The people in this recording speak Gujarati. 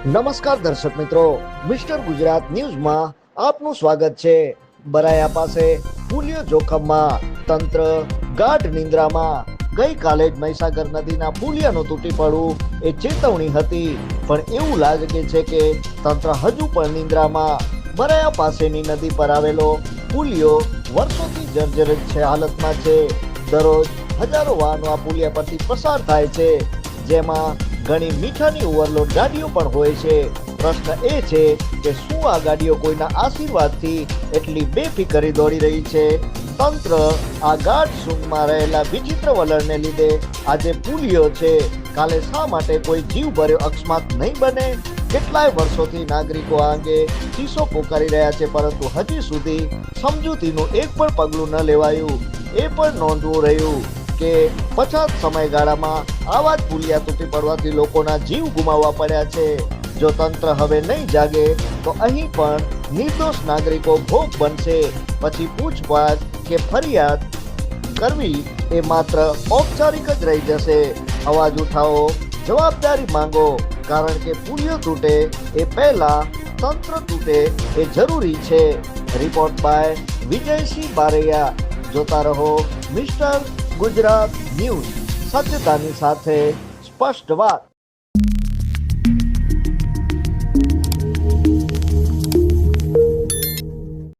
નમસ્કાર દર્શક મિત્રો, મિસ્ટર ગુજરાત ન્યૂઝમાં આપનું સ્વાગત છે। બરાયા પાસે પુલિયો જોખમમાં, તંત્ર ગાઢ નિંદ્રામાં। ગઈકાલે જ મહીસાગર નદીના પુલિયાનું તૂટી પડવું એ ચેતવણી હતી, પણ એવું લાગે છે કે તંત્ર હજુ પણ નિંદ્રામાં। બરાયા પાસેની નદી પર આવેલો પુલિયો વર્ષોથી જર્જરિત હાલતમાં છે। દરરોજ હજારો વાહનો આ પુલિયા પરથી પસાર થાય છે, જેમાં ઘણી મીઠાની ઓવરલોડ ગાડીઓ પણ હોય છે। પ્રશ્ન એ છે કે શું આ ગાડીઓ કોઈના આશીર્વાદથી એટલી બેફિકરી દોડી રહી છે? તંત્ર આ ગાઢ સૂંઘમાં રહેલા વિચિત્ર વલણને લીધે આજે પુલિયો છે, કાલે શા માટે કોઈ જીવભર્યો અકસ્માત નહીં બને? કેટલાય વર્ષોથી નાગરિકો આ અંગે ચીસો પોકારી રહ્યા છે, પરંતુ હજી સુધી સમજૂતીનું એક પણ પગલું ન લેવાયું। એ પણ નોંધવું રહ્યું કે પછાત સમયગાળામાં આવા જ પુલિયા તૂટી પડવાથી લોકોના જીવ ગુમાવવા પડ્યા છે। જો તંત્ર હવે નહીં જાગે તો અહીં પણ નિર્દોષ નાગરિકો ભોગ બનશે। પછી પૂછપાછ કે ફરિયાદ કરવી એ માત્ર ઔપચારિક જ રહી જશે। અવાજ ઉઠાવો, જવાબદારી માંગો, કારણ કે પુલિયો તૂટે એ પહેલા તંત્ર તૂટે એ જરૂરી છે। Report by Vijaysinh Baraiya. જોતા રહો મિસ્ટર ગુજરાત ન્યૂઝ, સત્યતાની સાથે સ્પષ્ટ વાત।